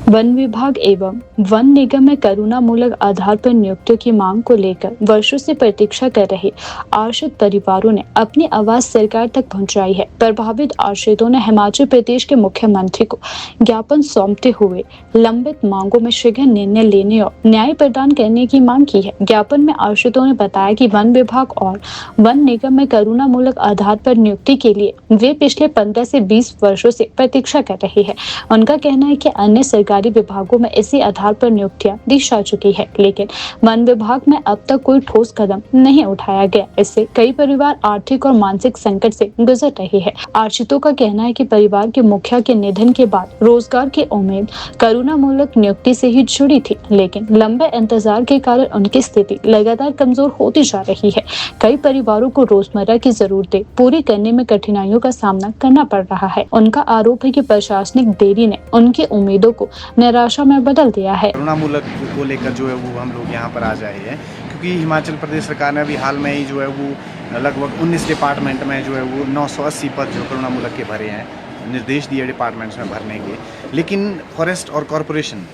One विभाग एवं one निगम में करुणामूलक आधार पर नियुक्तियों की मांग को लेकर वर्षों से प्रतीक्षा कर रहे आश्रित परिवारों ने अपनी आवाज सरकार तक पहुंचाई है। प्रभावित आश्रितों ने हिमाचल प्रदेश के मुख्यमंत्री को ज्ञापन सौंपते हुए लंबित मांगों में शीघ्र निर्णय लेने और न्याय प्रदान करने की मांग की है। ज्ञापन में आश्रितों ने बताया कि वन विभाग और वन निगम में करुणामूलक आधार पर नियुक्ति के लिए वे पिछले 15 से 20 वर्षों से प्रतीक्षा कर रहे हैं। उनका कहना है कि अन्य सरकारी विभागों में इसी आधार पर नियुक्तियां दी जा चुकी है, लेकिन वन विभाग में अब तक कोई ठोस कदम नहीं उठाया गया। इससे कई परिवार आर्थिक और मानसिक संकट से गुजर रहे हैं। आश्रितों का कहना है कि परिवार के मुखिया के निधन के बाद रोजगार की उम्मीद करुणामूलक नियुक्ति से ही जुड़ी थी, लेकिन लंबे इंतजार के कारण उनकी स्थिति लगातार कमजोर होती जा रही है। कई परिवारों को रोजमर्रा की जरूरतें पूरी करने में कठिनाइयों का सामना करना पड़ रहा है। उनका आरोप है कि प्रशासनिक देरी ने उनकी उम्मीदों को निराशा में बदल दिया है। करुणामूलक को लेकर जो है वो हम लोग यहाँ पर आ जाए हैं, क्योंकि हिमाचल प्रदेश सरकार ने अभी हाल में ही जो है वो लगभग 19 डिपार्टमेंट में जो है वो 980 पद जो करुणामूलक के भरे हैं, निर्देश दिए डिपार्टमेंट्स में भरने के। लेकिन फॉरेस्ट और कॉरपोरेशन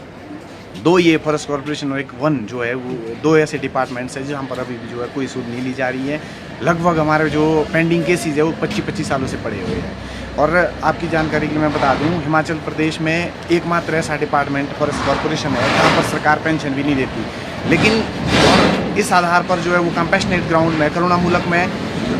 दो, ये फॉरेस्ट कॉरपोरेशन और एक वन जो है वो दो ऐसे डिपार्टमेंट्स हैं जहाँ पर अभी भी जो है कोई सूद नहीं ली जा रही है। लगभग हमारे जो पेंडिंग केसेज है वो 25-25 सालों से पड़े हुए हैं। और आपकी जानकारी के लिए मैं बता दूं, हिमाचल प्रदेश में एकमात्र ऐसा डिपार्टमेंट फॉरेस्ट कॉरपोरेशन है जहाँ पर सरकार पेंशन भी नहीं देती। लेकिन इस आधार पर जो है वो कंपैशनेट ग्राउंड में करुणामूलक में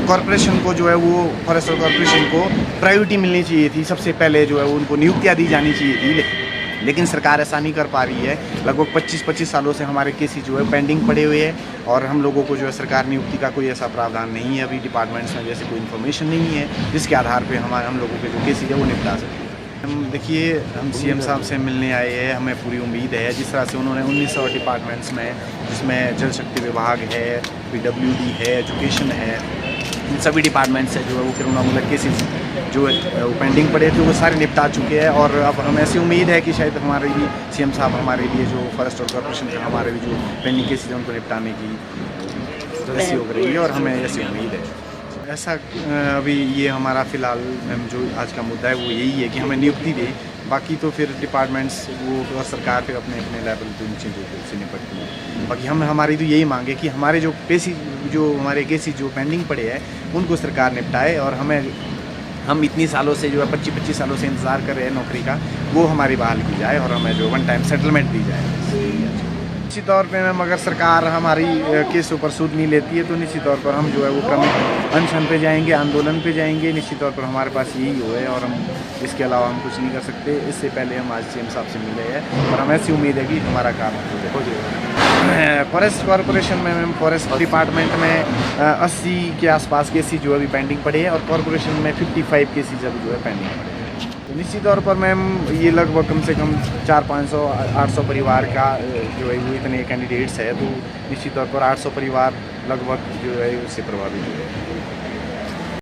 कॉरपोरेशन को जो है वो फॉरेस्ट कॉरपोरेशन को प्रायोरिटी मिलनी चाहिए थी। सबसे पहले जो है वो उनको नियुक्तियाँ दी जानी चाहिए थी, लेकिन सरकार ऐसा नहीं कर पा रही है। लगभग 25-25 सालों से हमारे केसेस जो है पेंडिंग पड़े हुए हैं और हम लोगों को जो है सरकार नियुक्ति का कोई ऐसा प्रावधान नहीं है। अभी डिपार्टमेंट्स में जैसे कोई इन्फॉर्मेशन नहीं है जिसके आधार पे हम लोगों के जो केसेस है वो निपटा सकें। हम देखिए, हम सीएम साहब से मिलने आए हैं, हमें पूरी उम्मीद है जिस तरह से उन्होंने 1900 डिपार्टमेंट्स में, जिसमें जल शक्ति विभाग है, PWD है, एजुकेशन है, इन सभी डिपार्टमेंट से जो है वो करुणामूलक केसेस जो है वो पेंडिंग पड़े थे वो सारे निपटा चुके हैं। और अब हमें ऐसी उम्मीद है कि शायद हमारे भी सीएम साहब हमारे लिए जो फॉरेस्ट और कॉरपोरेशन के हमारे भी जो पेंडिंग केसेस हैं उनको निपटाने की तो ऐसी हो रही है और हमें ऐसी उम्मीद है। ऐसा अभी ये हमारा फ़िलहाल जो आज का मुद्दा है वो यही है कि हमें नियुक्ति दे, बाकी तो फिर डिपार्टमेंट्स वो और सरकार फिर अपने अपने लेवल पे उन चीज़ों से निपटती है। बाकी हमारी तो यही मांग है कि हमारे जो हमारे केसेस जो पेंडिंग पड़े हैं उनको सरकार निपटाए और हम इतनी सालों से जो है 25-25 सालों से इंतज़ार कर रहे हैं नौकरी का, वो हमारी बहाल की जाए और हमें जो वन टाइम सेटलमेंट दी जाए। निश्चित तौर पे मैम, अगर सरकार हमारी केसों पर सूद नहीं लेती है तो निश्चित तौर पर हम जो है वो क्रमिक अनशन पे जाएंगे, आंदोलन पे जाएंगे। निश्चित तौर पर हमारे पास यही है और हम इसके अलावा हम कुछ नहीं कर सकते। इससे पहले हम आज सीएम साहब से मिले हैं और हमें ऐसी उम्मीद है कि हमारा काम हो जाएगा। फॉरेस्ट कॉरपोरेशन में मैम, फॉरेस्ट डिपार्टमेंट में 80 के आसपास केसेस जो है अभी पेंडिंग पड़े हैं और कॉरपोरेशन में 55 केसेस अभी जो है पेंडिंग पड़े हैं। तो निश्चित तौर पर मैम ये लगभग कम से कम 400-500-800 परिवार का जो है वो इतने कैंडिडेट्स है, तो निश्चित तौर पर 800 परिवार लगभग जो है उससे प्रभावित हुए हैं।